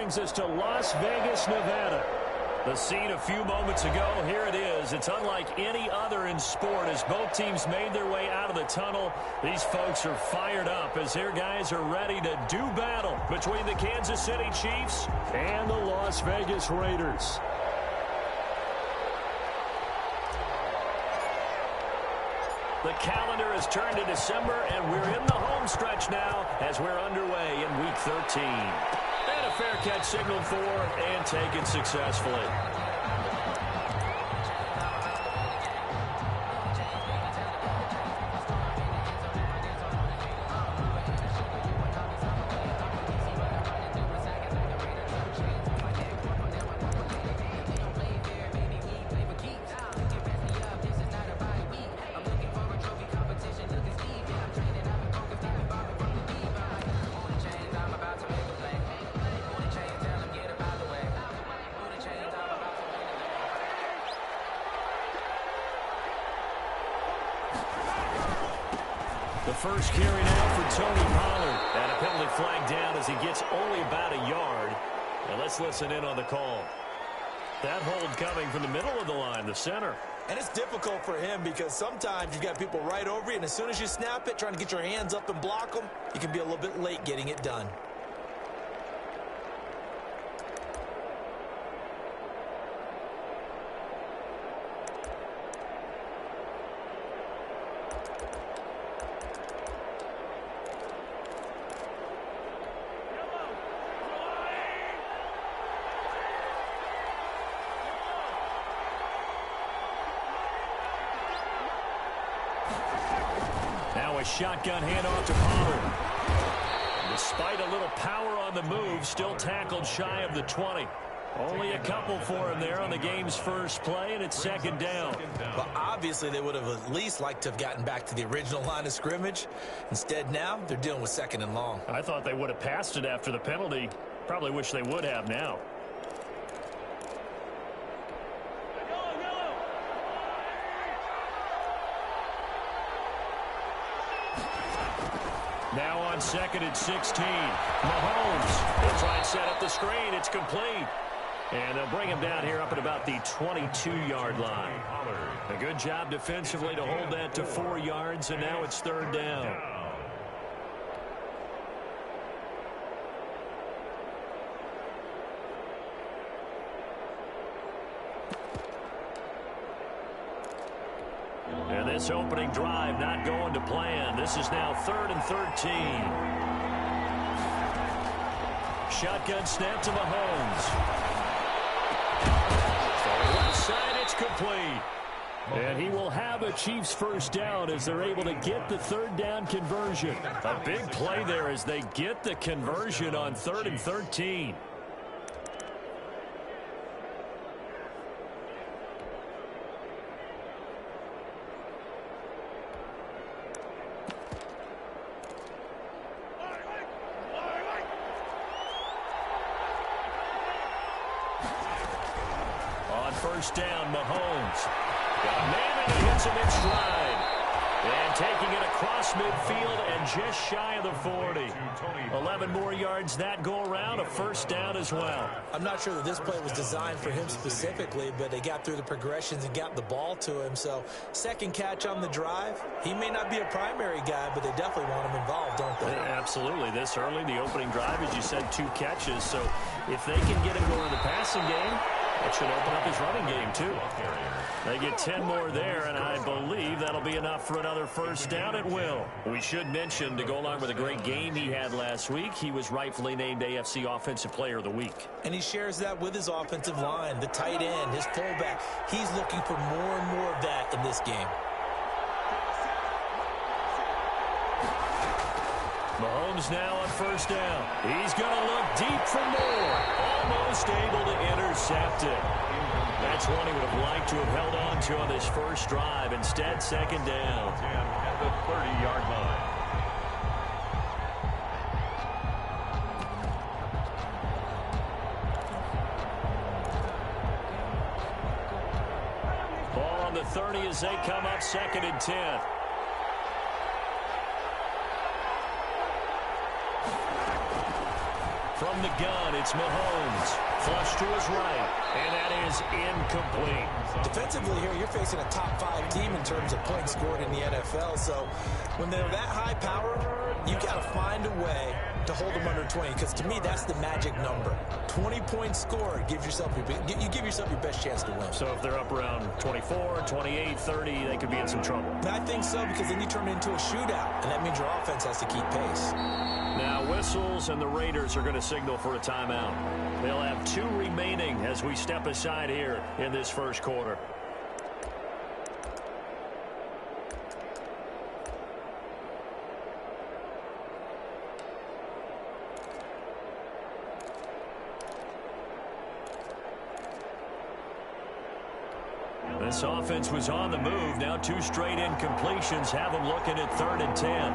brings us to Las Vegas, Nevada. The scene a few moments ago, here it is. It's unlike any other in sport as both teams made their way out of the tunnel. These folks are fired up as their guys are ready to do battle between the Kansas City Chiefs and the Las Vegas Raiders. The calendar has turned to December, and we're in the home stretch now as we're underway in Week 13. And a fair catch signaled for and taken successfully. The first carry now for Tony Pollard. And a penalty flag down as he gets only about a yard. And let's listen in on the call. That hold coming from the middle of the line, the center. And it's difficult for him because sometimes you've got people right over you, and as soon as you snap it, trying to get your hands up and block them, you can be a little bit late getting it done. Now a shotgun handoff to Pollard. Despite a little power on the move, still tackled shy of the 20. Only a couple for him there on the game's first play, and it's second down. Well, obviously they would have at least liked to have gotten back to the original line of scrimmage. Instead now, they're dealing with second and long. I thought they would have passed it after the penalty. Probably wish they would have now. Now on second and 16. Mahomes will try and set up the screen. It's complete. And they'll bring him down here up at about the 22-yard line. A good job defensively to hold that to 4 yards, and now it's third down. And this opening drive not going to plan. This is now 3rd and 13. Shotgun snap to Mahomes. Left side, it's complete. And he will have a Chiefs first down as they're able to get the third down conversion. A big play there as they get the conversion on 3rd and 13. First down, Mahomes. Got a man and he hits him in stride. And taking it across midfield and just shy of the 40. 11 more yards that go around, a first down as well. I'm not sure that this play was designed for him specifically, but they got through the progressions and got the ball to him. So second catch on the drive. He may not be a primary guy, but they definitely want him involved, don't they? Yeah, absolutely. This early, the opening drive, as you said, 2 catches. So if they can get him going in the passing game, that should open up his running game, too. They get 10 more there, and I believe that'll be enough for another first down. It will. We should mention, to go along with a great game he had last week, he was rightfully named AFC Offensive Player of the Week. And he shares that with his offensive line, the tight end, his fullback. He's looking for more and more of that in this game. Mahomes now on first down. He's going to look deep for more. Almost able to intercept it. That's one he would have liked to have held on to on this first drive. Instead, second down. At the 30-yard line. Ball on the 30 as they come up second and 10. From from the gun, it's Mahomes. Flush to his right, and that is incomplete. Defensively here, you're facing a top-5 team in terms of points scored in the NFL. So when they're that high-powered, you got to find a way to hold them under 20, because to me, that's the magic number. 20 points scored gives yourself you give yourself your best chance to win. So if they're up around 24, 28, 30, they could be in some trouble. I think so, because then you turn it into a shootout, and that means your offense has to keep pace. Now whistles, and the Raiders are going to signal for a timeout. They'll have 2 remaining as we step aside here in this first quarter. This offense was on the move. Now 2 straight incompletions have them looking at 3rd and 10.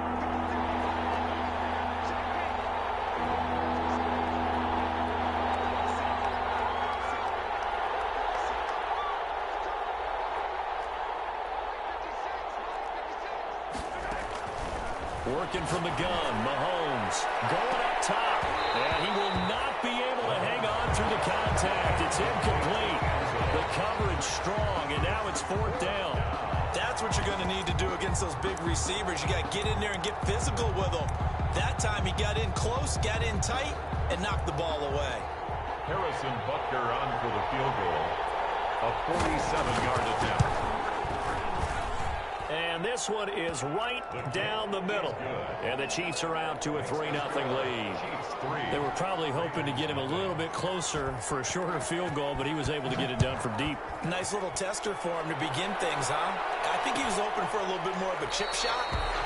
Working from the gun, Mahomes going up top, and he will not be able to hang on through the contact. It's incomplete. The coverage strong, and now it's 4th down. That's what you're going to need to do against those big receivers. You got to get in there and get physical with them. That time he got in close, got in tight, and knocked the ball away. Harrison Butker on for the field goal. A 47-yard attempt. And this one is right down the middle. And the Chiefs are out to a 3-0 lead. They were probably hoping to get him a little bit closer for a shorter field goal, but he was able to get it done from deep. Nice little tester for him to begin things, huh? I think he was open for a little bit more of a chip shot.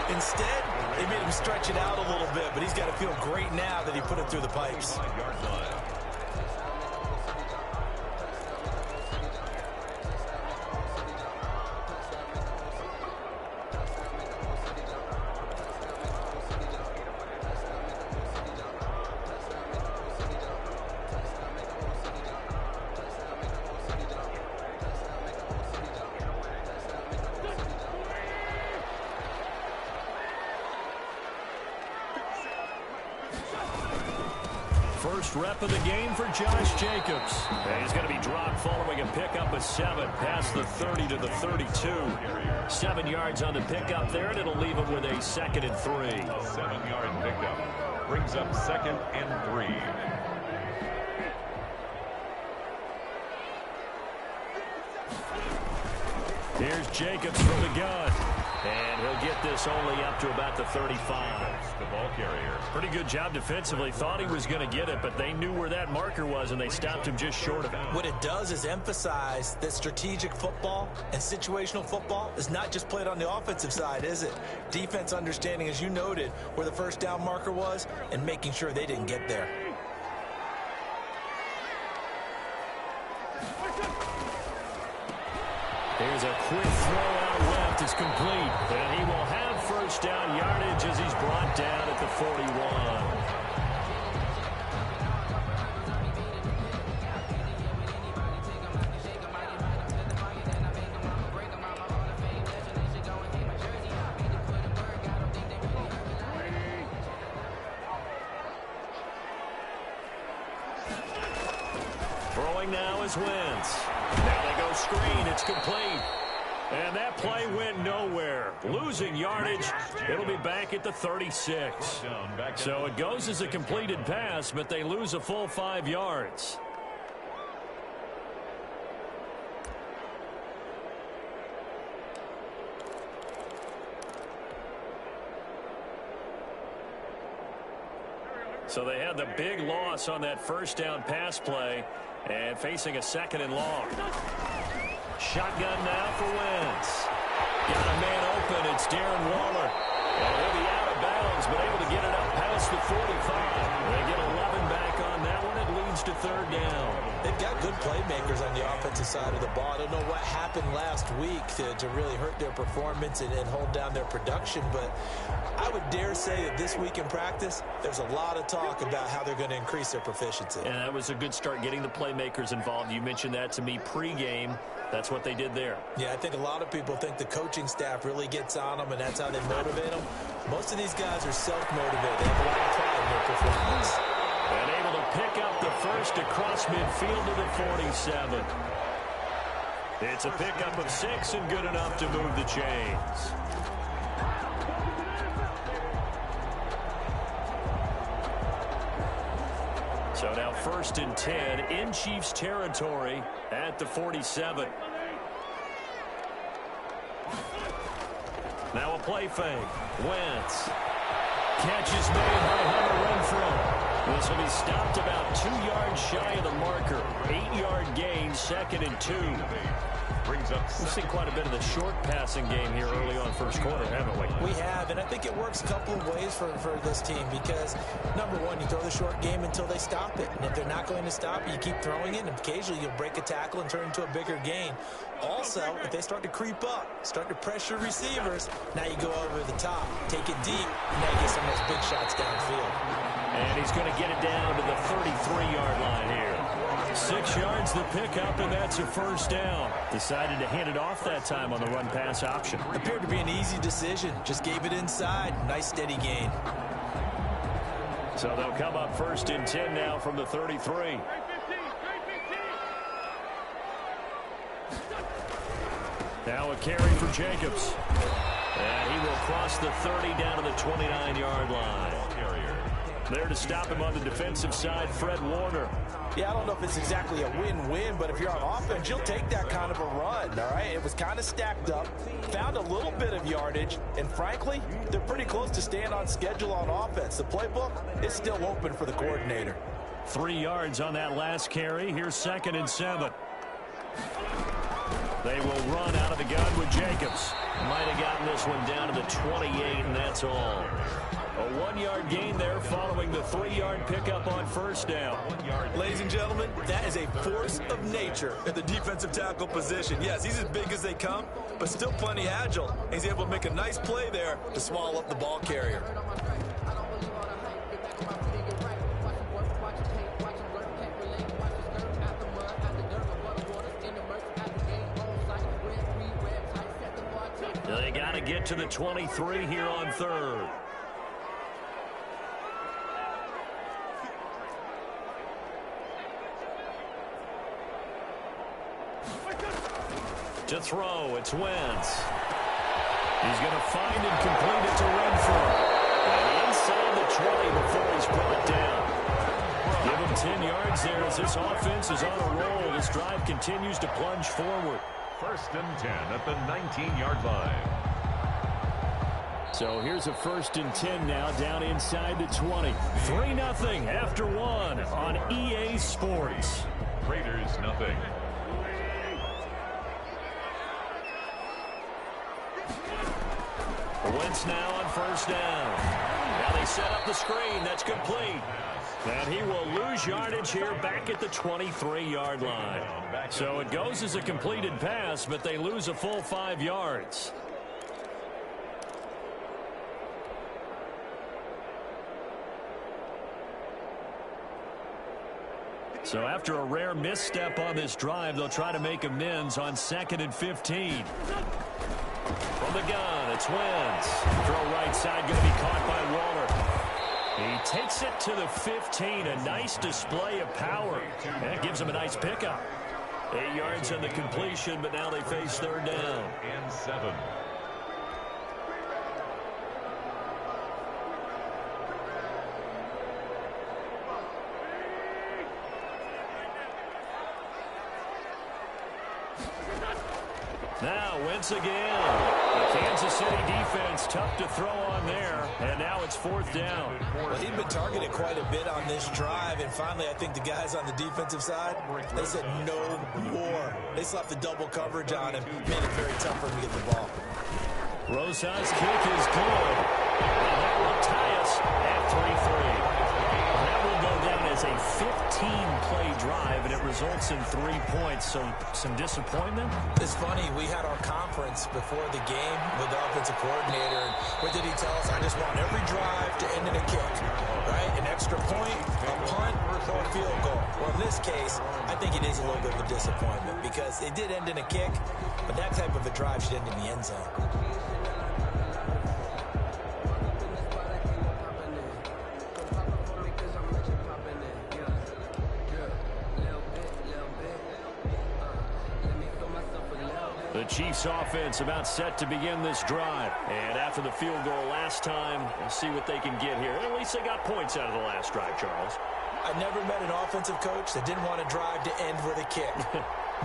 Instead, they made him stretch it out a little bit, but he's got to feel great now that he put it through the pipes. First rep of the game for Josh Jacobs. And he's going to be dropped following a pickup of 7 past the 30 to the 32. 7 yards on the pickup there, and it'll leave him with a 2nd and 3. 7-yard pickup brings up 2nd and 3. Here's Jacobs from the gun. And he'll get this only up to about the 35. The ball carrier. Pretty good job defensively. Thought he was going to get it, but they knew where that marker was, and they stopped him just short of it. What it does is emphasize that strategic football and situational football is not just played on the offensive side, is it? Defense understanding, as you noted, where the first down marker was and making sure they didn't get there. Here's a quick throw out left. It's complete. And he will have first down yardage as he's brought down at the 41. Throwing now is Wentz. Now they go screen. It's complete. And that play went nowhere. Losing yardage. It'll be back at the 36. So it goes as a completed pass, but they lose a full 5 yards. So they had the big loss on that first down pass play and facing a 2nd and long. Shotgun now for Wentz. Got a man open. It's Darren Waller. And he'll be out of bounds, but able to get it up past the 45. They get 11 back on that one. It leads to 3rd down. They've got good playmakers on the offensive side of the ball. I don't know what happened last week to really hurt their performance and hold down their production, but I would dare say that this week in practice, there's a lot of talk about how they're going to increase their proficiency. And that was a good start getting the playmakers involved. You mentioned that to me pregame. That's what they did there. Yeah, I think a lot of people think the coaching staff really gets on them, and that's how they motivate them. Most of these guys are self-motivated. They have a lot of pride in their performance. And able to pick up the first across midfield to the 47. It's a pickup of 6 and good enough to move the chains. So now 1st and 10 in Chiefs territory at the 47. Now a play fake. Wentz. Catch is made by Hunter Renfrow. This will be stopped about 2 yards shy of the marker. 8-yard gain, 2nd and 2. We've seen quite a bit of the short passing game here early on first quarter, haven't we? We have, and I think it works a couple of ways for this team because, number one, you throw the short game until they stop it. And if they're not going to stop it, you keep throwing it, and occasionally you'll break a tackle and turn it into a bigger gain. Also, if they start to creep up, start to pressure receivers, now you go over the top, take it deep, and now you get some of those big shots downfield. And he's going to get it down to the 33-yard line here. 6 yards the pickup, and that's a 1st down. Decided to hand it off that time on the run-pass option. Appeared to be an easy decision. Just gave it inside. Nice steady gain. So they'll come up 1st and 10 now from the 33. Now a carry for Jacobs. And he will cross the 30 down to the 29-yard line. There to stop him on the defensive side, Fred Warner. Yeah, I don't know if it's exactly a win-win, but if you're on offense, you'll take that kind of a run, all right? It was kind of stacked up, found a little bit of yardage, and frankly, they're pretty close to staying on schedule on offense. The playbook is still open for the coordinator. 3 yards on that last carry. Here's 2nd and 7. They will run out of the gun with Jacobs. Might have gotten this one down to the 28, and that's all. A 1-yard gain there following the 3-yard pickup on 1st down. Ladies and gentlemen, that is a force of nature at the defensive tackle position. Yes, he's as big as they come, but still plenty agile. He's able to make a nice play there to swallow up the ball carrier. They got to get to the 23 here on 3rd. To throw, it's Wentz. He's going to find and complete it to Renfrow. And inside the 20 before he's brought down. Give him 10 yards there as this offense is on a roll. This drive continues to plunge forward. 1st and 10 at the 19-yard line. So here's a 1st and 10 now down inside the 20. 3-0 after 1 on EA Sports. Raiders nothing. Wentz now on 1st down. Now they set up the screen. That's complete. And he will lose yardage here back at the 23-yard line. So it goes as a completed pass, but they lose a full 5 yards. So after a rare misstep on this drive, they'll try to make amends on 2nd and 15. From the gun, it's Wentz. Throw right side, going to be caught by Waller. He takes it to the 15. A nice display of power. That gives him a nice pickup. 8 yards on the completion, but now they face 3rd down. And 7. Now Wentz again. The Kansas City defense tough to throw on there. And now it's 4th down. Well, he'd been targeted quite a bit on this drive. And finally, I think the guys on the defensive side, they said no more. They slapped the double coverage on him. Made it very tough for him to get the ball. Rosa's kick is good. And that will tie us at 3-3. That will go down as a 15-play drive, and it results in 3 points. So some disappointment? It's funny, we had our conference before the game with the offensive coordinator. And what did he tell us? I just want every drive to end in a kick, right? An extra point, a punt, or a field goal. Well, in this case, I think it is a little bit of a disappointment because it did end in a kick, but that type of a drive should end in the end zone. Chiefs offense about set to begin this drive. And after the field goal last time, we'll see what they can get here. At least they got points out of the last drive, Charles. I never met an offensive coach that didn't want to drive to end with a kick.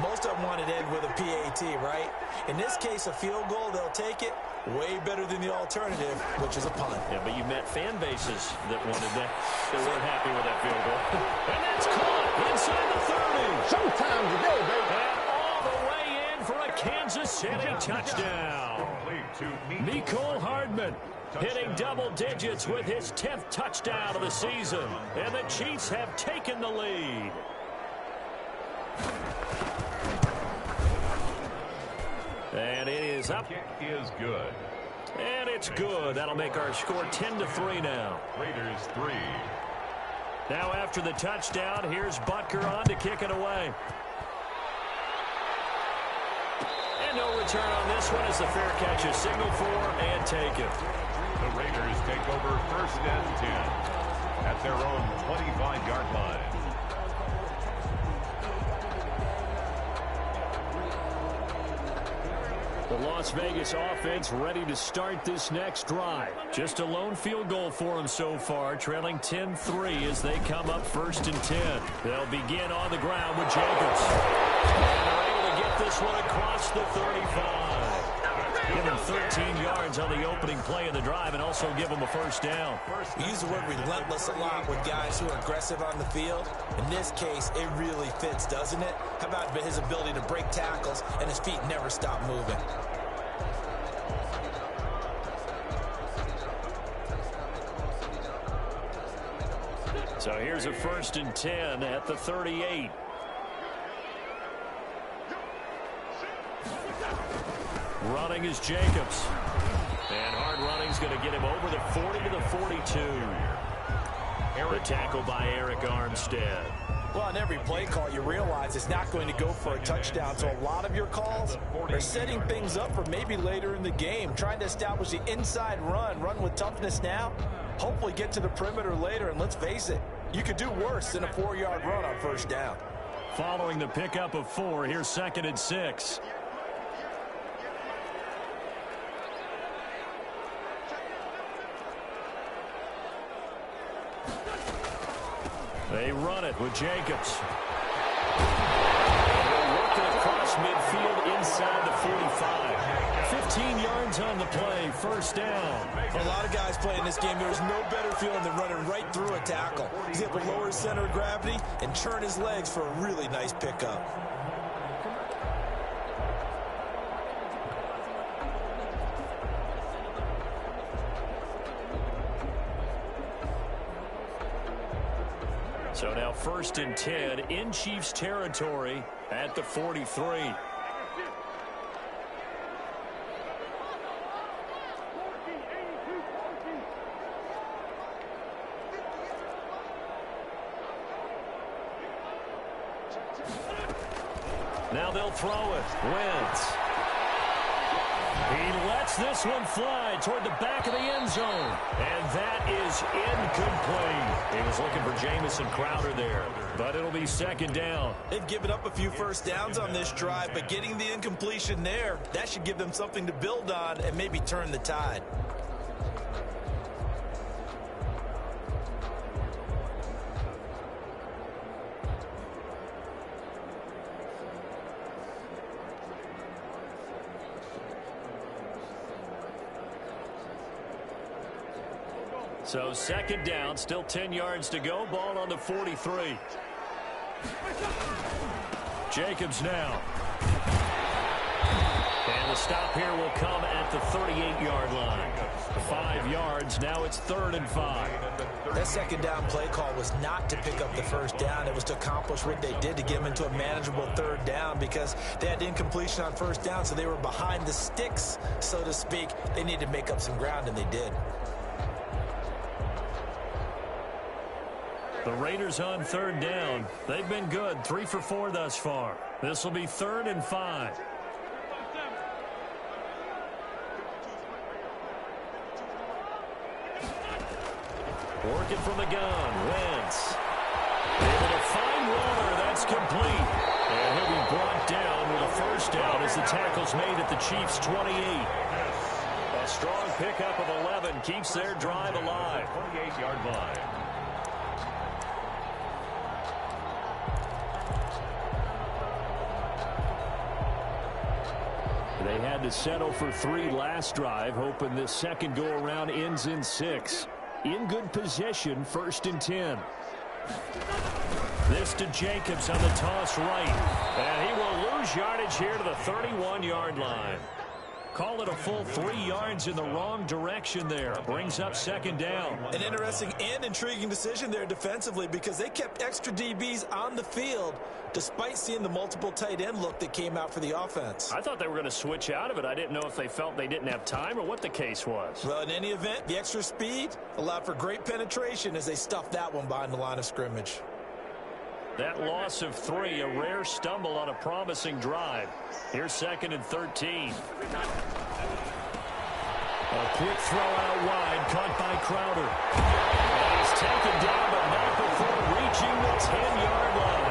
Most of them wanted to end with a PAT, right? In this case, a field goal, they'll take it. Way better than the alternative, which is a punt. Yeah, but you met fan bases that wanted that. They weren't happy with that field goal. And that's caught inside the 30. Showtime today, baby. And all the way in for a Kansas City touchdown. Mecole Hardman hitting double digits with his 10th touchdown of the season. And the Chiefs have taken the lead. And it is up. Kick is good. And it's good. That'll make our score 10-3 now. Raiders 3. Now after the touchdown, here's Butker on to kick it away. And no return on this one as the fair catch is signaled for and taken. The Raiders take over 1st and 10 at their own 25-yard line. The Las Vegas offense ready to start this next drive. Just a lone field goal for them so far, trailing 10-3 as they come up 1st and 10. They'll begin on the ground with Jacobs. And they're able to get this one across the 35. Give him 13 yards on the opening play of the drive and also give him a 1st down. We use the word relentless a lot with guys who are aggressive on the field. In this case, it really fits, doesn't it? How about his ability to break tackles and his feet never stop moving? So here's a 1st and 10 at the 38. Running is Jacobs. And hard running's going to get him over the 40 to the 42. The tackle by Eric Armstead. Well, on every play call, you realize it's not going to go for a touchdown. So a lot of your calls are setting things up for maybe later in the game, trying to establish the inside run with toughness now, hopefully get to the perimeter later. And let's face it, you could do worse than a 4-yard run on 1st down. Following the pickup of 4, here's 2nd and 6. They run it with Jacobs. They're working across midfield inside the 45. 15 yards on the play, 1st down. For a lot of guys playing this game, there's no better feeling than running right through a tackle. He's able to lower his center of gravity and turn his legs for a really nice pickup. So now 1st and 10 in Chiefs territory at the 43. Now they'll throw it. Wentz. He lets this one fly toward the back of the end zone. And that is incomplete. He was looking for Jamison Crowder there, but it'll be 2nd down. They've given up a few 1st downs on this drive, but getting the incompletion there, that should give them something to build on and maybe turn the tide. So 2nd down, still 10 yards to go. Ball on the 43. Jacobs now. And the stop here will come at the 38-yard line. 5 yards, now it's 3rd and 5. That 2nd down play call was not to pick up the 1st down. It was to accomplish what they did to get them into a manageable 3rd down because they had incompletion on 1st down, so they were behind the sticks, so to speak. They needed to make up some ground, and they did. The Raiders on 3rd down. They've been good, 3 for 4 thus far. This will be 3rd and 5. Working from the gun, Wentz. Able to find Waller, that's complete. And he'll be brought down with a 1st first down as the tackle's made at the Chiefs' 28. A strong pickup of 11 keeps their drive alive. 28-yard line. They had to settle for 3 last drive, hoping this second go-around ends in 6. In good position, 1st and 10. This to Jacobs on the toss right. And he will lose yardage here to the 31-yard line. Call it a full 3 yards in the wrong direction there. Brings up 2nd down. An interesting and intriguing decision there defensively because they kept extra DBs on the field despite seeing the multiple tight end look that came out for the offense. I thought they were going to switch out of it. I didn't know if they felt they didn't have time or what the case was. Well, in any event, the extra speed allowed for great penetration as they stuffed that one behind the line of scrimmage. That loss of 3, a rare stumble on a promising drive. Here's 2nd and 13. A quick throw out wide, caught by Crowder. And he's taken down, but not before reaching the 10-yard line.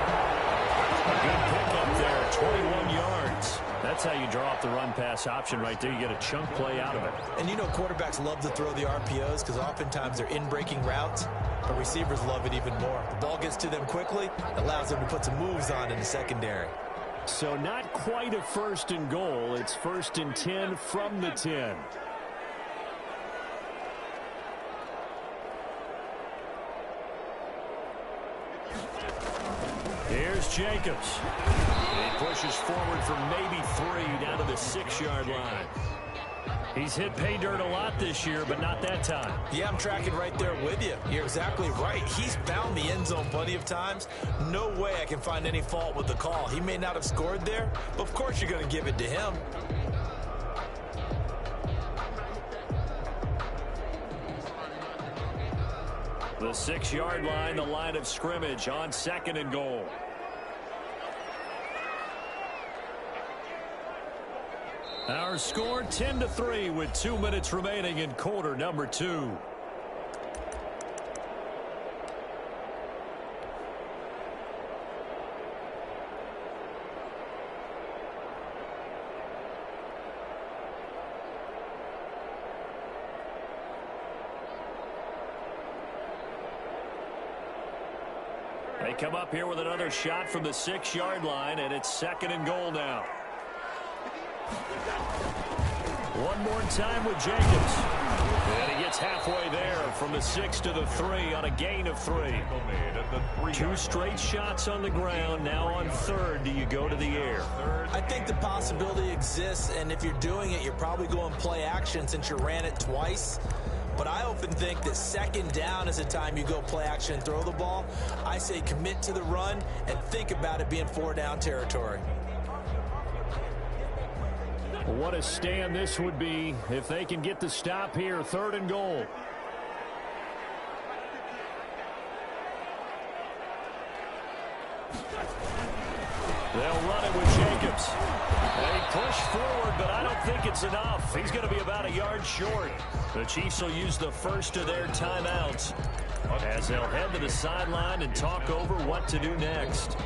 A good pickup there, 21 yards. That's how you draw up the run-pass option right there. You get a chunk play out of it. And you know quarterbacks love to throw the RPOs because oftentimes they're in-breaking routes. But receivers love it even more. The ball gets to them quickly, allows them to put some moves on in the secondary. So not quite a 1st and goal. It's 1st and 10 from the 10. Here's Jacobs. He pushes forward for maybe 3 down to the 6-yard line. He's hit pay dirt a lot this year, but not that time. Yeah, I'm tracking right there with you. You're exactly right. He's found the end zone plenty of times. No way I can find any fault with the call. He may not have scored there, but of course you're going to give it to him. The 6-yard line, the line of scrimmage on 2nd and goal. Our score 10-3 with 2 minutes remaining in quarter number 2. They come up here with another shot from the 6-yard line, and it's 2nd and goal now. One more time with Jacobs. And he gets halfway there from the 6 to the 3 on a gain of 3. 2 straight shots on the ground. Now on 3rd, do you go to the air? I think the possibility exists, and if you're doing it, you're probably going play action since you ran it twice. But I often think that 2nd down is the time you go play action and throw the ball. I say commit to the run and think about it being 4-down territory. What a stand this would be if they can get the stop here. 3rd and goal. They'll run it with Jacobs. They push forward, but I don't think it's enough. He's going to be about a yard short. The Chiefs will use the first of their timeouts as they'll head to the sideline and talk over what to do next.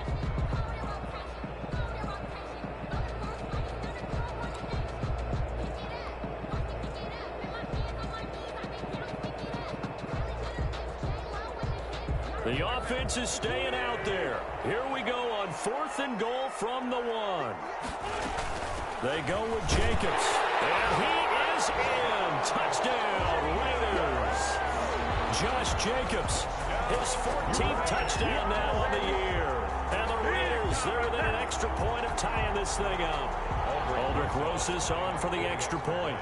The offense is staying out there. Here we go on 4th and goal from the 1. They go with Jacobs. And he is in. Touchdown, Raiders. Josh Jacobs, his 14th touchdown now on the year. And the Raiders, they're within an extra point of tying this thing up. Aldrich Rosas on for the extra point.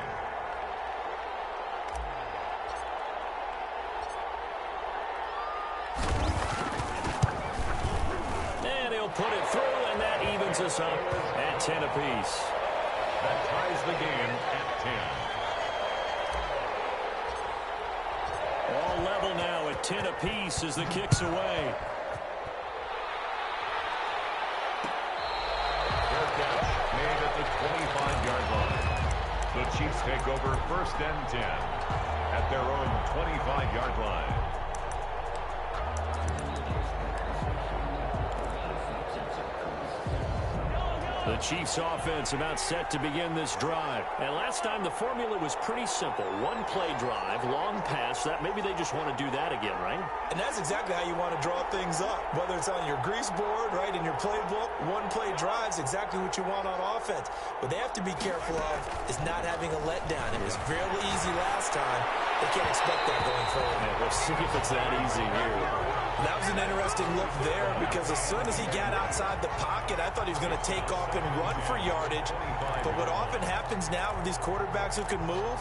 Put it through, and that evens us up at 10 apiece. That ties the game at 10. All level now at 10 apiece as the kick's away. Fair catch made at the 25-yard line. The Chiefs take over 1st and 10 at their own 25-yard line. The Chiefs offense about set to begin this drive. And last time the formula was pretty simple. One play drive, long pass. That maybe they just want to do that again, right? And that's exactly how you want to draw things up. Whether it's on your grease board, right, in your playbook, one play drive is exactly what you want on offense. What they have to be careful of is not having a letdown. It was fairly easy last time. They can't expect that going forward. Yeah, we'll see if it's that easy here. That was an interesting look there because as soon as he got outside the pocket, I thought he was going to take off and run for yardage. But what often happens now with these quarterbacks who can move,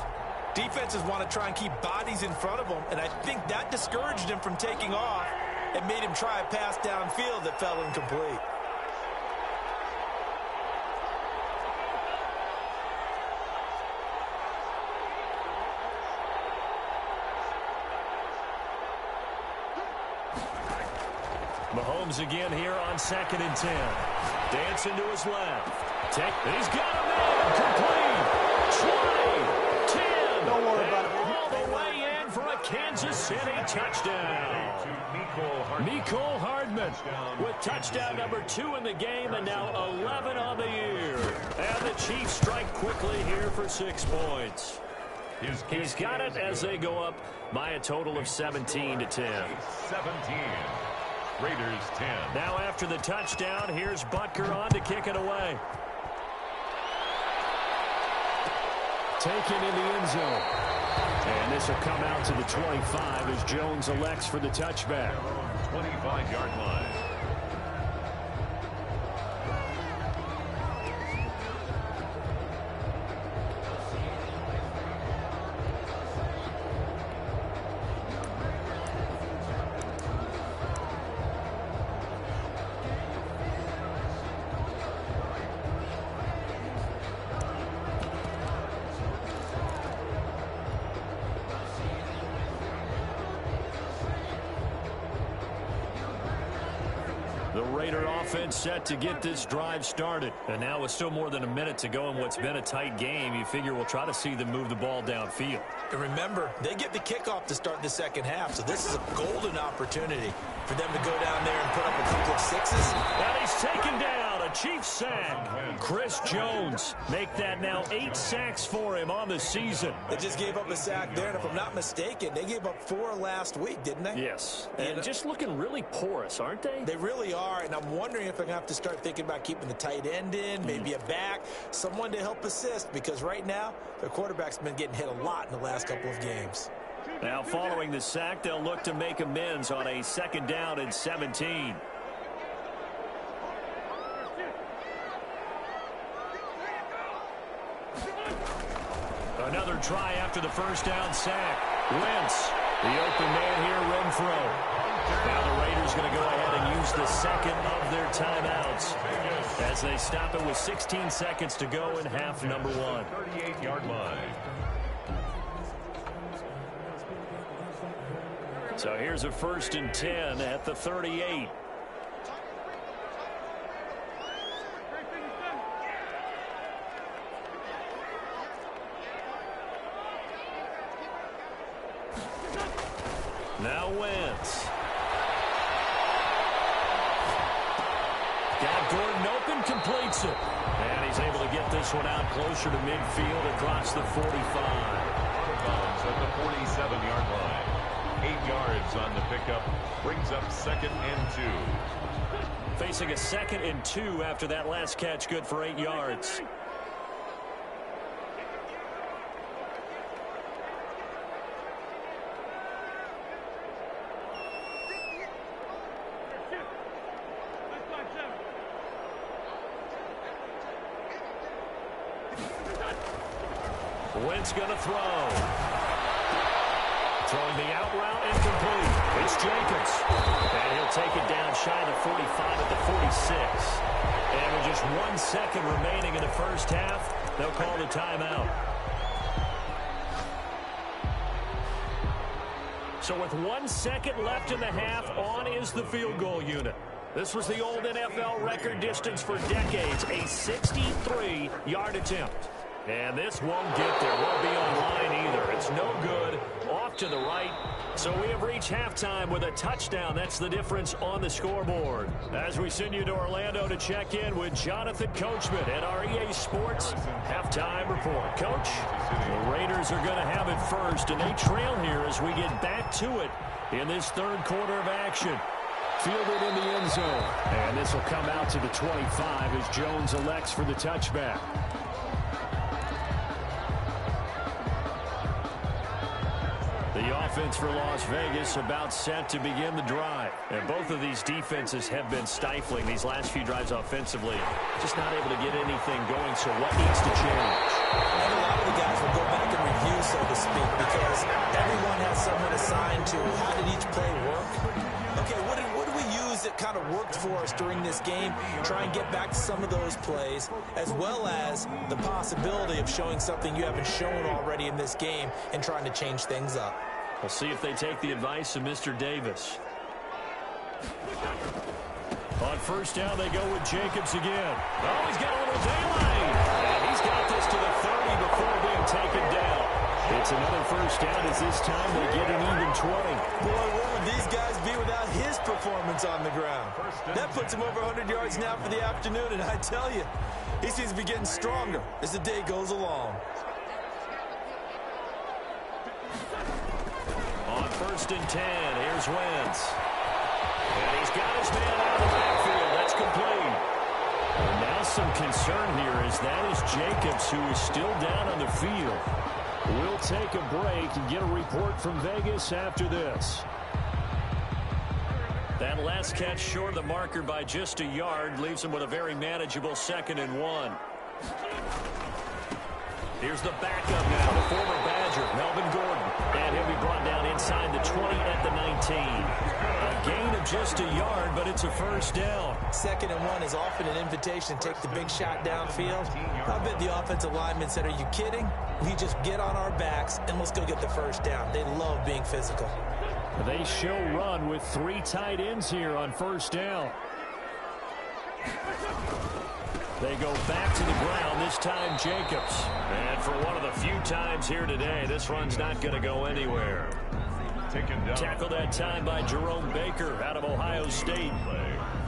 defenses want to try and keep bodies in front of them, and I think that discouraged him from taking off and made him try a pass downfield that fell incomplete. Mahomes again here on 2nd and 10. Dancing to his left. He's got him in. Complete. 20. 10. Don't worry about it. All the way in for a Kansas City touchdown. Mecole Hardman with touchdown number 2 in the game and now 11 on the year. And the Chiefs strike quickly here for 6 points. He's got it as they go up by a total of 17-10. 17. Raiders 10. Now after the touchdown, here's Butker on to kick it away. Taken in the end zone. And this will come out to the 25 as Jones elects for the touchback. 25-yard line. The Raider offense set to get this drive started. And now with still more than a minute to go in what's been a tight game, you figure we'll try to see them move the ball downfield. And remember, they get the kickoff to start the second half, so this is a golden opportunity for them to go down there and put up a couple of sixes. And he's taken down. A Chiefs sack. Chris Jones make that now 8 sacks for him on the season. They just gave up a sack there, and if I'm not mistaken, they gave up 4 last week, didn't they? Yes. And just looking really porous, aren't they? They really are, and I'm wondering if they're going to have to start thinking about keeping the tight end in, maybe a back, someone to help assist, because right now, their quarterback's been getting hit a lot in the last couple of games. Now following the sack, they'll look to make amends on a 2nd down and 17. Another try after the first down sack. Wentz, the open man here, Renfro. Now the Raiders going to go ahead and use the second of their timeouts as they stop it with 16 seconds to go in half number 1. 38-yard line. So here's a 1st and 10 at the 38. Now Wentz. Got Gordon open, completes it. And he's able to get this one out closer to midfield across the 45. Bounds at the 47-yard line. 8 yards on the pickup. Brings up 2nd and 2. Facing a 2nd and 2 after that last catch, good for 8 yards. Wentz going to throw. Throwing the out route, incomplete. It's Jacobs. And he'll take it down shy of the 45 at the 46. And with just 1 second remaining in the first half, they'll call the timeout. So with 1 second left in the half, on is the field goal unit. This was the old NFL record distance for decades, a 63-yard attempt. And this won't get there. Won't be on line either. It's no good. Off to the right. So we have reached halftime with a touchdown. That's the difference on the scoreboard. As we send you to Orlando to check in with Jonathan Coachman at our EA Sports halftime report. Coach, the Raiders are going to have it first, and they trail here as we get back to it in this third quarter of action. Fielded in the end zone. And this will come out to the 25 as Jones elects for the touchback. The offense for Las Vegas about set to begin the drive. And both of these defenses have been stifling these last few drives offensively. Just not able to get anything going, so what needs to change? And a lot of the guys will go back and review, so to speak, because everyone has someone assigned to how did each play work. Okay, what did we use that kind of worked for us during this game? Try and get back to some of those plays, as well as the possibility of showing something you haven't shown already in this game and trying to change things up. We'll see if they take the advice of Mr. Davis. On first down, they go with Jacobs again. Oh, he's got a little daylight. And he's got this to the 30 before being taken down. It's another first down as this time they get an even 20. Boy, what would these guys be without his performance on the ground? That puts him over 100 yards now for the afternoon, and I tell you, he seems to be getting stronger as the day goes along. On first and 10, here's Wentz. And he's got his man out of the backfield. That's complete. And now some concern here is that is Jacobs, who is still down on the field. We'll take a break and get a report from Vegas after this. That last catch short of the marker by just a yard leaves him with a very manageable 2nd and 1. Here's the backup now, the former Badger, Melvin Gordon. And he'll be brought down inside the 20 at the 19. A gain of just a yard, but it's a first down. 2nd and 1 is often an invitation to take the big shot downfield. I bet the offensive linemen said, are you kidding? We just get on our backs and let's go get the first down. They love being physical. They show run with 3 tight ends here on first down. They go back to the ground, this time Jacobs. And for one of the few times here today, this run's not going to go anywhere. Tackled that time by Jerome Baker out of Ohio State.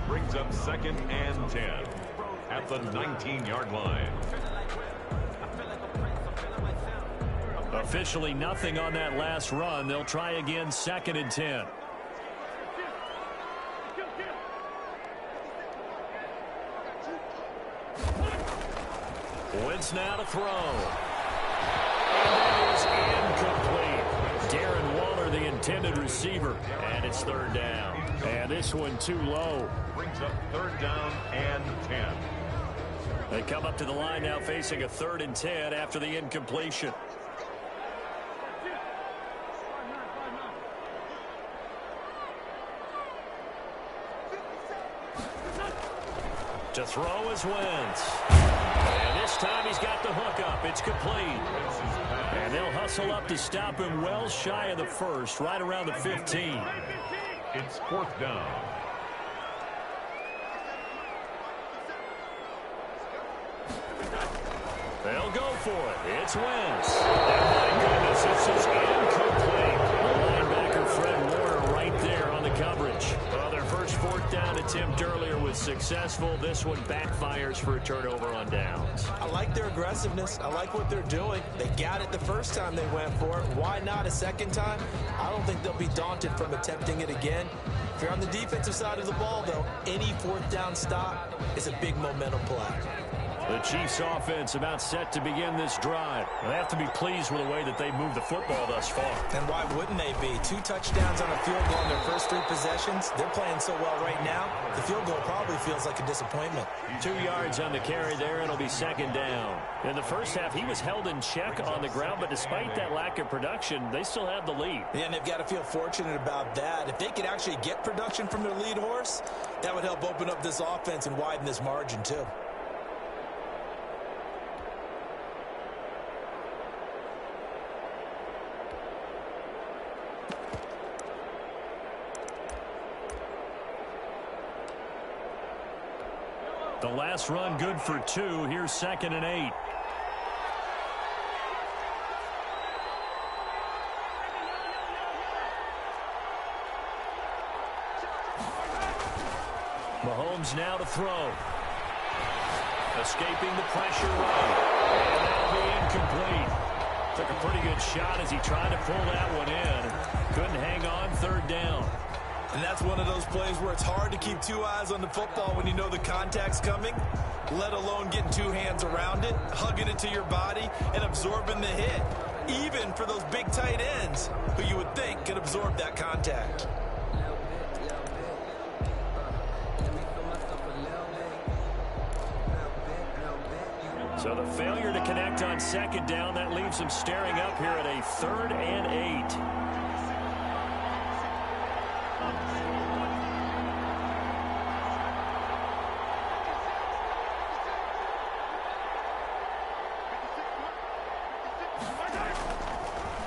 Brings up 2nd and 10 at the 19-yard line. Officially nothing on that last run. They'll try again, 2nd and 10. Wentz now to throw. And that is incomplete. Darren Waller, the intended receiver. And it's 3rd down. And this one too low. Brings up 3rd down and 10. They come up to the line now facing a 3rd and 10 after the incompletion. To throw is Wentz. And this time he's got the hook up. It's complete. And they'll hustle up to stop him well shy of the 1st, right around the 15. It's 4th down. They'll go for it. It's Wentz. And my goodness, this is incomplete. The linebacker Fred Warner right there on the coverage. Well, their first 4th down attempt earlier was successful. This one backfires for a turnover on downs. I like their aggressiveness. I like what they're doing. They got it the first time they went for it. Why not a second time? I don't think they'll be daunted from attempting it again. If you're on the defensive side of the ball, though, any 4th down stop is a big momentum play. The Chiefs offense about set to begin this drive. They have to be pleased with the way that they've moved the football thus far. And why wouldn't they be? 2 touchdowns on a field goal in their first 3 possessions. They're playing so well right now, the field goal probably feels like a disappointment. 2 yards on the carry there, and it'll be 2nd down. In the first half, he was held in check on the ground, but despite that lack of production, they still have the lead. Yeah, and they've got to feel fortunate about that. If they could actually get production from their lead horse, that would help open up this offense and widen this margin too. The last run good for 2. Here's 2nd and 8. comes now to throw. Escaping the pressure right. And that'll be incomplete. Took a pretty good shot as he tried to pull that one in. Couldn't hang on, third down. And that's one of those plays where it's hard to keep two eyes on the football when you know the contact's coming, let alone getting two hands around it, hugging it to your body, and absorbing the hit. Even for those big tight ends who you would think could absorb that contact. So the failure to connect on second down, that leaves him staring up here at a 3rd and 8.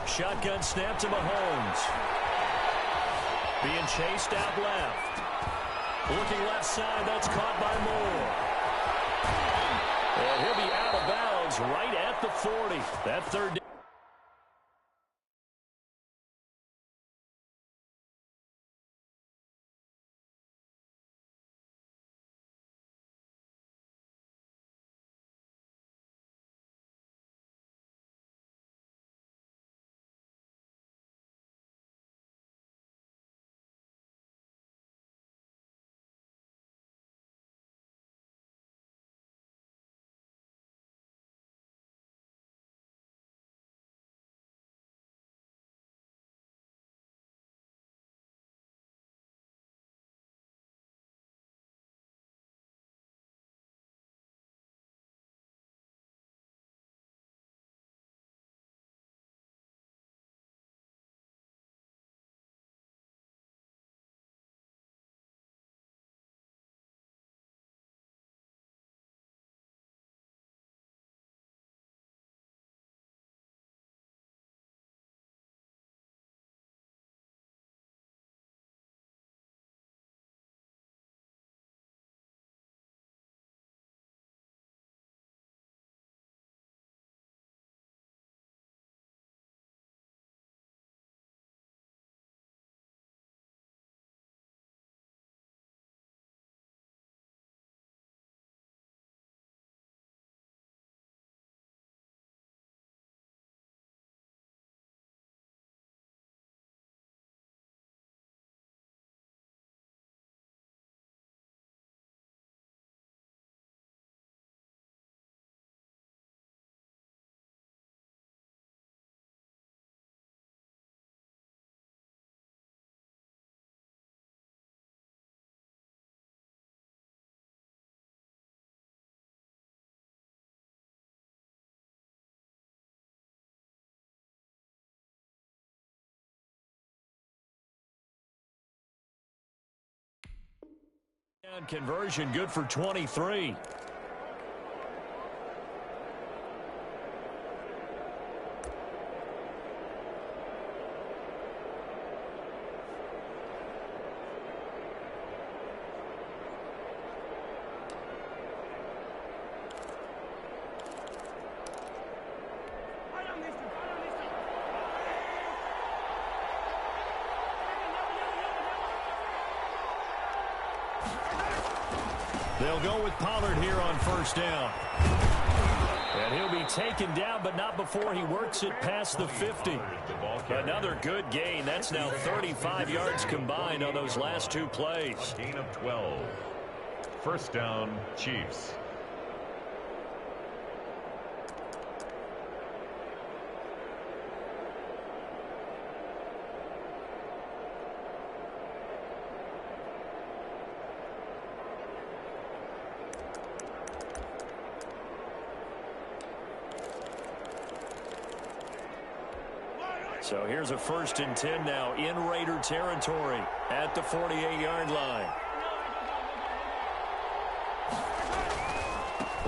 Shotgun snap to Mahomes. Being chased out left. Looking left side, that's caught by Moore. And he'll be out of bounds right at the 40. That third down. Conversion good for 23. They'll go with Pollard here on first down. And he'll be taken down, but not before he works it past the 50. Another good gain. That's now 35 yards combined on those last two plays. A gain of 12. First down, Chiefs. So here's a 1st and 10 now in Raider territory at the 48-yard line.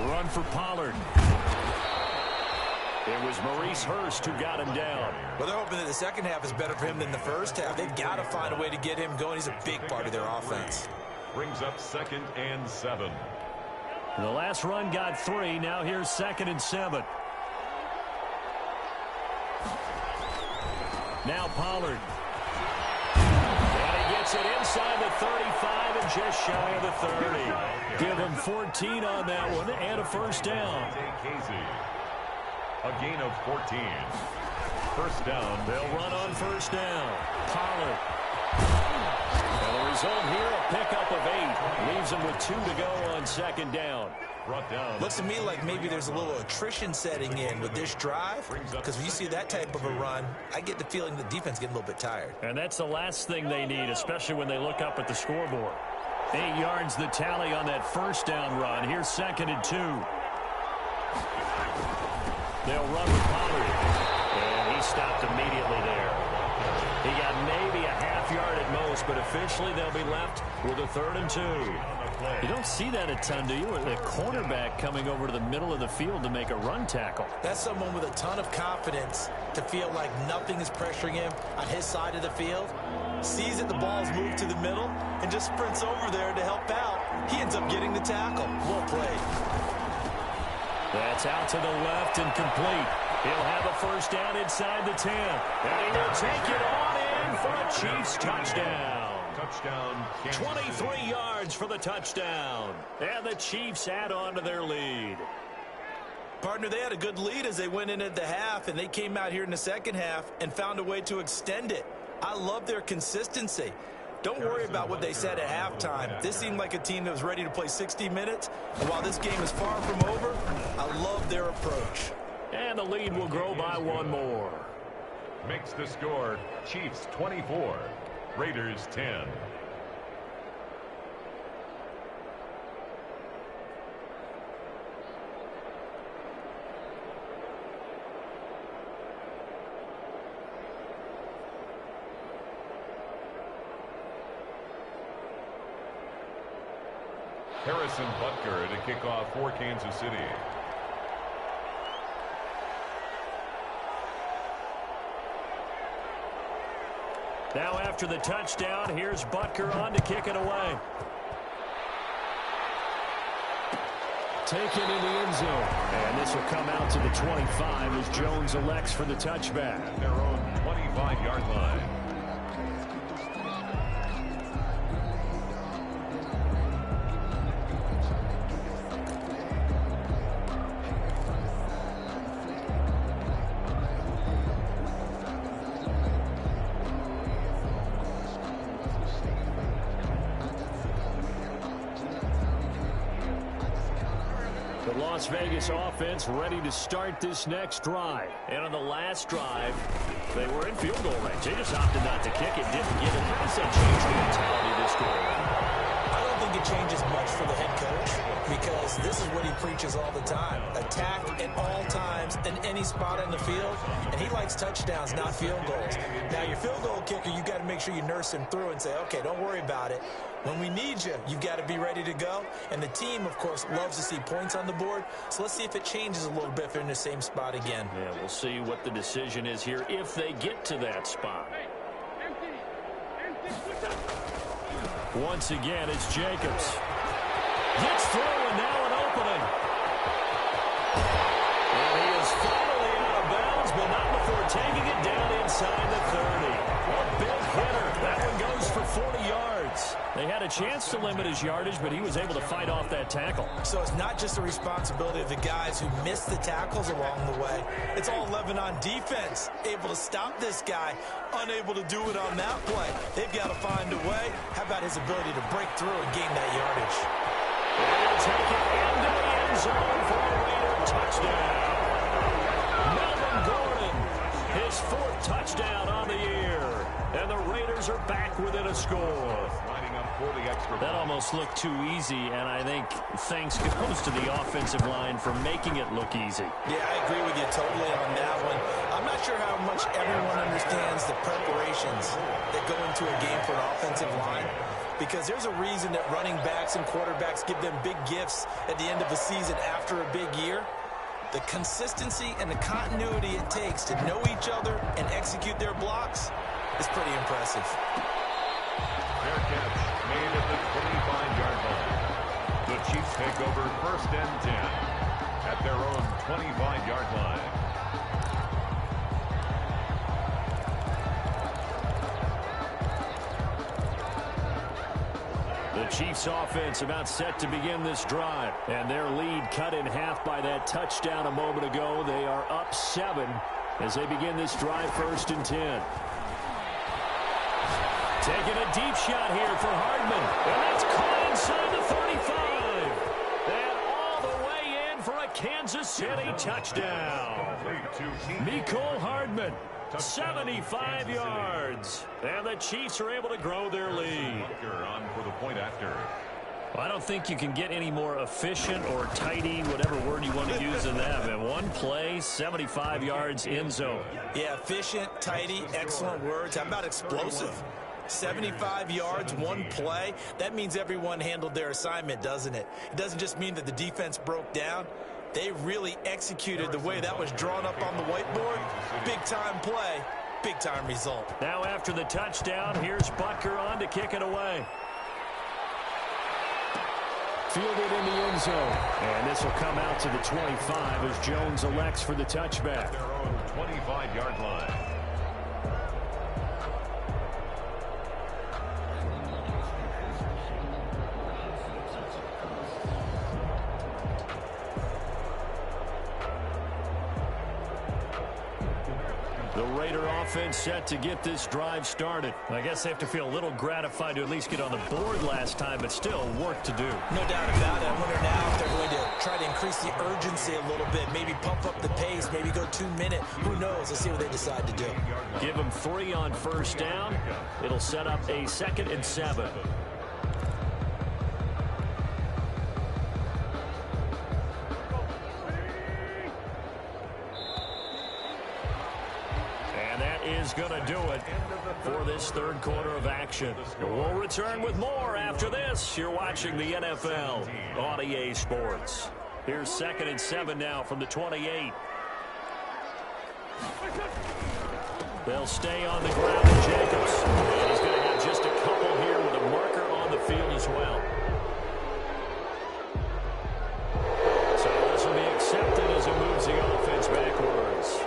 Run for Pollard. It was Maurice Hurst who got him down. Well, they're hoping that the second half is better for him than the first half. They've got to find a way to get him going. He's a big part of their offense. Brings up 2nd and 7. The last run got 3. Now here's 2nd and 7. Now Pollard. And he gets Gets it inside the 35 and just shy of the 30. Give him 14 on that one and a first down. A gain of 14. First down. They'll run on first down. Pollard. And the result here, a pickup of 8. Leaves him with 2 to go on second down. Brought down. Looks to me like maybe there's a little attrition setting in with this drive, because when you see that type of a run, I get the feeling the defense getting a little bit tired. And that's the last thing they need, especially when they look up at the scoreboard. 8 yards the tally on that first down run. Here's 2nd and 2. They'll run with Pollard. And he stopped immediately there. He got maybe a half yard at most, but officially they'll be left with a 3rd and 2. You don't see that a ton, do you? The cornerback coming over to the middle of the field to make a run tackle. That's someone with a ton of confidence to feel like nothing is pressuring him on his side of the field. Sees that the ball's moved to the middle and just sprints over there to help out. He ends up getting the tackle. Well played. That's out to the left and complete. He'll have a first down inside the 10. And he will take it on in for a Chiefs touchdown. Touchdown, Kansas 23 City. yards for the touchdown. And the Chiefs add on to their lead. Partner, they had a good lead as they went in at the half, and they came out here in the second half and found a way to extend it. I love their consistency. Don't worry about what they said at halftime. This seemed like a team that was ready to play 60 minutes. And while this game is far from over, I love their approach. And the lead will grow by 1 more. Makes the score Chiefs 24, Raiders 10. Harrison Butker to kick off for Kansas City. Now after the touchdown, here's Butker on to kick it away. Taken in the end zone. And this will come out to the 25 as Jones elects for the touchback. At their own 25-yard line. Las Vegas offense ready to start this next drive. And on the last drive, they were in field goal range. They just opted not to kick it, didn't give it. How does that change the mentality this go around? I don't think it changes much for the head coach, because this is what he preaches all the time. Attack at all times in any spot on the field, and he likes touchdowns, not field goals. Now, your field goal kicker, you got to make sure you nurse him through and say, okay, don't worry about it. When we need you, you've got to be ready to go. And the team, of course, loves to see points on the board. So let's see if it changes a little bit if they're in the same spot again. Yeah, we'll see what the decision is here if they get to that spot. Once again, it's Jacobs. Gets through and now an opening. And he is finally out of bounds, but not before taking it down inside the 30. A big hitter. That one goes for 40 yards. They had a chance to limit his yardage, but he was able to fight off that tackle. So it's not just the responsibility of the guys who missed the tackles along the way. It's all 11 on defense, able to stop this guy, unable to do it on that play. They've got to find a way. How about his ability to break through and gain that yardage? And take it into the end zone for a Raider touchdown. Melvin Gordon, his 4th touchdown on the year. And the Raiders are back within a score. That almost looked too easy, and I think thanks goes to the offensive line for making it look easy. Yeah, I agree with you totally on that one. I'm not sure how much everyone understands the preparations that go into a game for an offensive line, because there's a reason that running backs and quarterbacks give them big gifts at the end of a season after a big year. The consistency and the continuity it takes to know each other and execute their blocks is pretty impressive. Fair catch made at the 25-yard line. The Chiefs take over 1st and 10 at their own 25-yard line. Chiefs offense about set to begin this drive. And their lead cut in half by that touchdown a moment ago. They are up 7 as they begin this drive, 1st and 10. Taking a deep shot here for Hardman. And that's caught inside the 35. And all the way in for a Kansas City touchdown. Mecole Hardman, 75 yards. And the Chiefs are able to grow their lead. On for the point after. Well, I don't think you can get any more efficient or tidy, whatever word you want to use in that. Man, one play, 75 yards, end zone. Yeah, efficient, tidy, excellent words. How about explosive? 75 yards, one play. That means everyone handled their assignment, doesn't it? It doesn't just mean that the defense broke down. They really executed the way that was drawn up on the whiteboard. Big-time play, big-time result. Now after the touchdown, here's Butker on to kick it away. Fielded in the end zone. And this will come out to the 25 as Jones elects for the touchback. Their own 25-yard line. The Raider offense set to get this drive started. I guess they have to feel a little gratified to at least get on the board last time, but still work to do. No doubt about it. I wonder now if they're going to try to increase the urgency a little bit, maybe pump up the pace, maybe go 2-minute. Who knows? Let's see what they decide to do. Give them 3 on 1st down. It'll set up a 2nd and 7. Is going to do it for this 3rd quarter of action. We'll return with more after this. You're watching the NFL on EA Sports. Here's 2nd and 7 now from the 28. They'll stay on the ground with Jacobs. And he's going to have just a couple here with a marker on the field as well. So this will be accepted as it moves the offense backwards.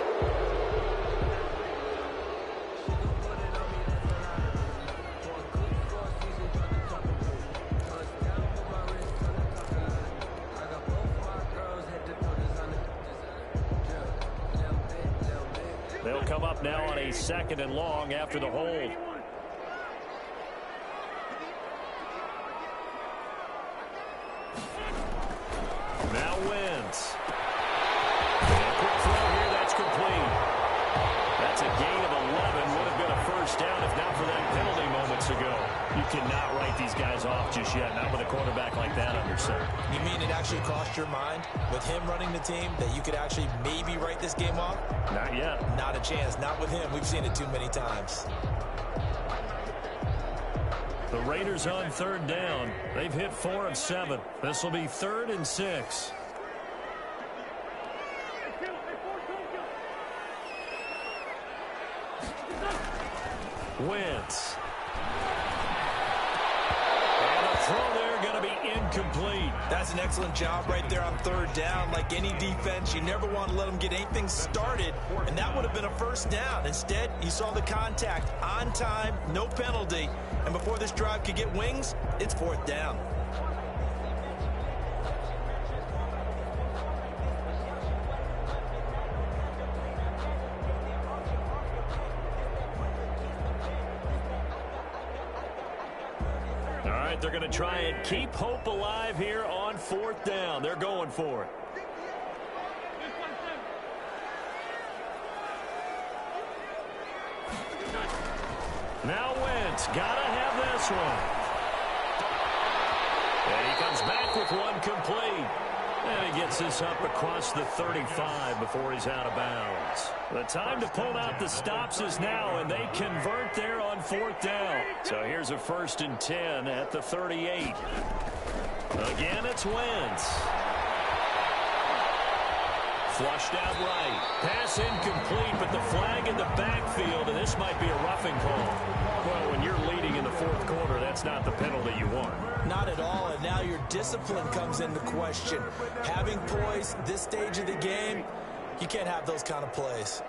They'll come up now on a 2nd and long after the hold. Now Wentz. And quick throw here, that's complete. That's a gain of 11. Would have been a 1st down if not for that penalty moments ago. You cannot write these guys off just yet, not with a quarterback like that under center. You mean it actually crossed your mind with him running the team that you could actually maybe write this game off? Not yet. Not a chance. Not with him. We've seen it too many times. The Raiders on 3rd down. They've hit 4 of 7. This will be 3rd and 6. Wentz. And a throw there going to be incomplete. That's an excellent job right there on 3rd down. Like any defense, you never want to let them get anything started, and that would have been a 1st down. Instead, you saw the contact on time, no penalty, and before this drive could get wings, it's 4th down. They're going to try and keep hope alive here on 4th down. They're going for it. Now Wentz, gotta have this one. And he comes back with one complete. And he gets this up across the 35 before he's out of bounds. The time to pull out the stops is now, and they convert there on 4th down. So here's a 1st and 10 at the 38. Again, it's Wentz. Flushed out right. Pass incomplete, but the flag in the backfield, and this might be a roughing call. Well, when you're leading in the 4th quarter, that's not the penalty you want. Not at all, and now your discipline comes into question. Having poise this stage of the game, you can't have those kind of plays.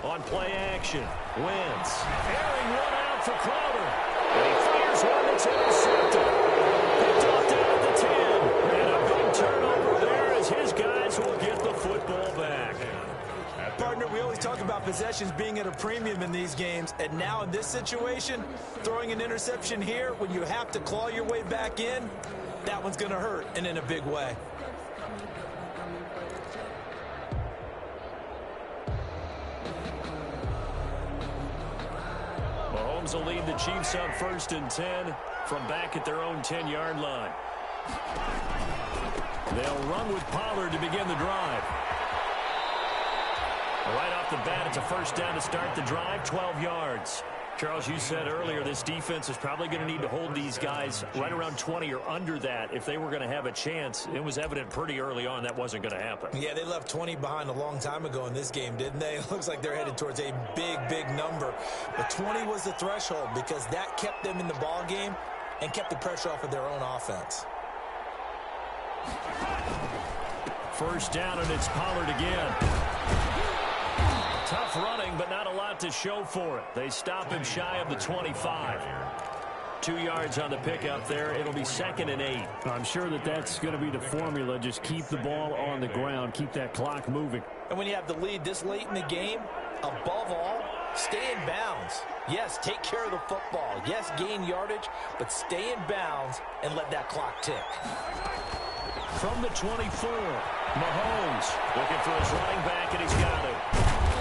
On play action, Wentz. Airing one out for Crowder. And he this one. It's intercepted. Picked off down at the 10. And a big turnover there as his guys will get the football back. Partner, we always talk about possessions being at a premium in these games, and now in this situation, throwing an interception here when you have to claw your way back in, that one's going to hurt, and in a big way. Mahomes will lead the Chiefs on 1st and 10 from back at their own 10-yard line. They'll run with Pollard to begin the drive. Right off the bat, it's a first down to start the drive, 12 yards. Charles, you said earlier this defense is probably going to need to hold these guys right around 20 or under that if they were going to have a chance. It was evident pretty early on that wasn't going to happen. Yeah, they left 20 behind a long time ago in this game, didn't they? It looks like they're headed towards a big, big number. But 20 was the threshold because that kept them in the ball game and kept the pressure off of their own offense. First down, and it's Pollard again. Tough running, but not a lot to show for it. They stop him shy of the 25. 2 yards on the pickup there. It'll be 2nd and 8. I'm sure that's going to be the formula. Just keep the ball on the ground. Keep that clock moving. And when you have the lead this late in the game, above all, stay in bounds. Yes, take care of the football. Yes, gain yardage, but stay in bounds and let that clock tick. From the 24, Mahomes looking for his running back, and he's got it.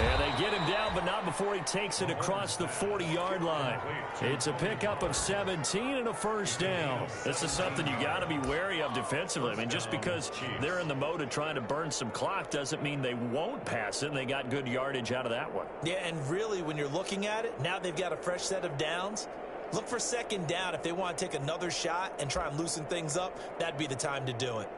And they get him down, but not before he takes it across the 40-yard line. It's a pickup of 17 and a first down. This is something you got to be wary of defensively. I mean, just because they're in the mode of trying to burn some clock doesn't mean they won't pass it, and they got good yardage out of that one. Yeah, and really, when you're looking at it, now they've got a fresh set of downs. Look for 2nd down. If they want to take another shot and try and loosen things up, that'd be the time to do it.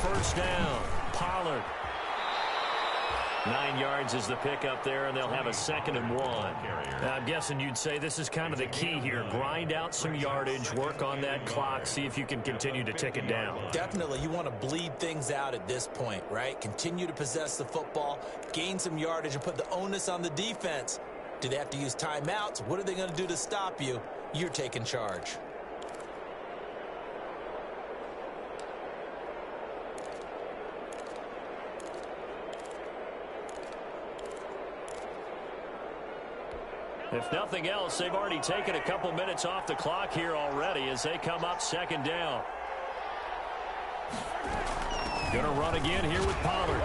First down, Pollard. 9 yards is the pickup there, and they'll have a 2nd and 1. Now, I'm guessing you'd say this is kind of the key here. Grind out some yardage, work on that clock, see if you can continue to tick it down. Definitely. You want to bleed things out at this point, right? Continue to possess the football, gain some yardage, and put the onus on the defense. Do they have to use timeouts? What are they going to do to stop you? You're taking charge. If nothing else, they've already taken a couple minutes off the clock here already as they come up 2nd down. Going to run again here with Pollard.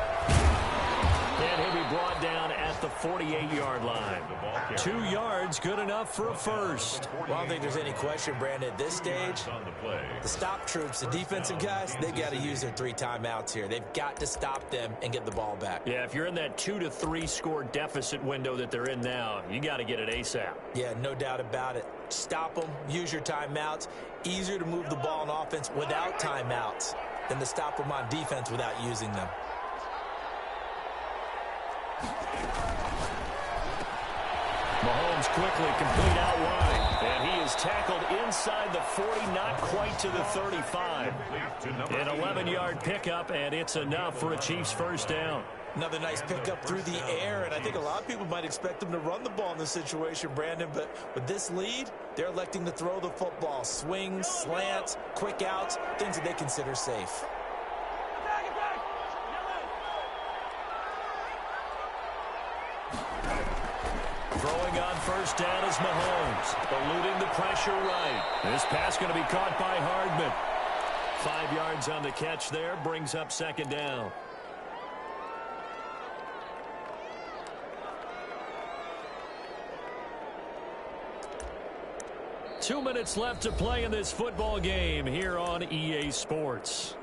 And he'll be brought down at the 48-yard line. 2 yards, good enough for a first. Well, I don't think there's any question, Brandon, at this stage, the stop troops, the defensive guys, they've got to use their 3 timeouts here. They've got to stop them and get the ball back. Yeah, if you're in that 2 to 3 score deficit window that they're in now, you got to get it ASAP. Yeah, no doubt about it. Stop them, use your timeouts. Easier to move the ball on offense without timeouts than to stop them on defense without using them. Mahomes quickly complete out wide, and he is tackled inside the 40, not quite to the 35. An 11-yard pickup, and it's enough for a Chiefs first down. Another nice pickup through the air, and I think a lot of people might expect them to run the ball in this situation, Brandon, but with this lead, they're electing to throw the football. Swings, slants, quick outs, things that they consider safe. Throwing on first down is Mahomes, eluding the pressure right. This pass going to be caught by Hardman. 5 yards on the catch there, brings up 2nd down. Two minutes left to play in this football game here on EA Sports.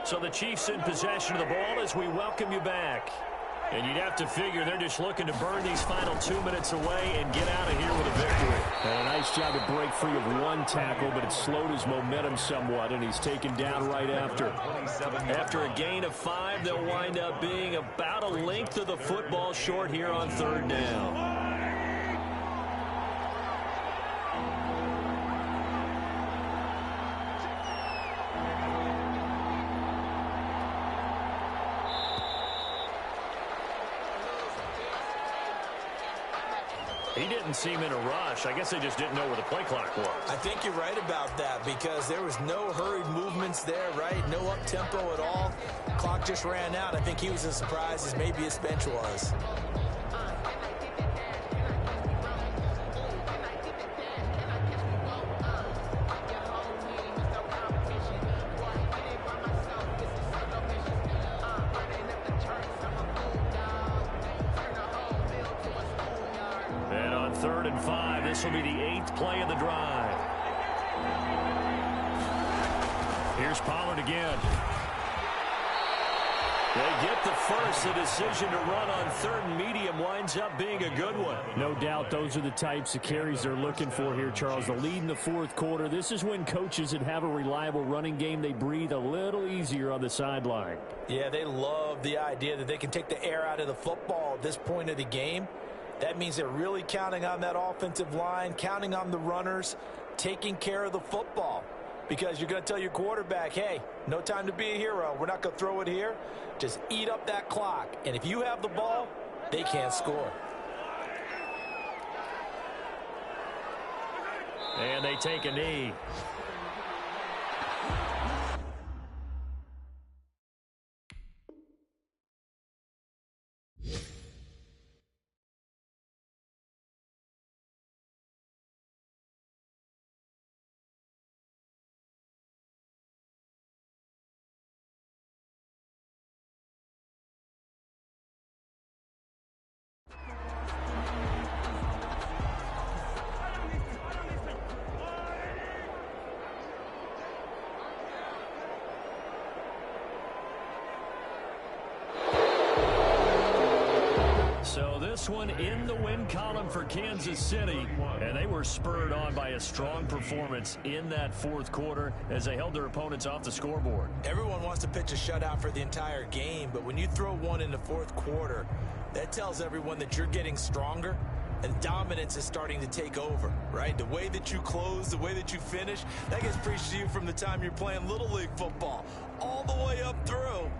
So the Chiefs in possession of the ball as we welcome you back. And you'd have to figure they're just looking to burn these final 2 minutes away and get out of here with a victory. And a nice job to break free of one tackle, but it slowed his momentum somewhat, and he's taken down right after. After a gain of 5, they'll wind up being about a length of the football short here on 3rd down. He didn't seem in a rush. I guess they just didn't know where the play clock was. I think you're right about that because there was no hurried movements there, right? No up-tempo at all. Clock just ran out. I think he was as surprised as maybe his bench was. This will be the 8th play of the drive. Here's Pollard again. They get the first. The decision to run on 3rd and medium winds up being a good one. No doubt those are the types of carries they're looking for here, Charles. The lead in the 4th quarter. This is when coaches that have a reliable running game, they breathe a little easier on the sideline. Yeah, they love the idea that they can take the air out of the football at this point of the game. That means they're really counting on that offensive line, counting on the runners, taking care of the football. Because you're going to tell your quarterback, hey, no time to be a hero. We're not going to throw it here. Just eat up that clock. And if you have the ball, they can't score. And they take a knee. So this one in the win column for Kansas City, and they were spurred on by a strong performance in that 4th quarter as they held their opponents off the scoreboard. Everyone wants to pitch a shutout for the entire game, but when you throw one in the 4th quarter, that tells everyone that you're getting stronger and dominance is starting to take over, right? The way that you close, the way that you finish, that gets preached to you from the time you're playing Little League football all the way up through.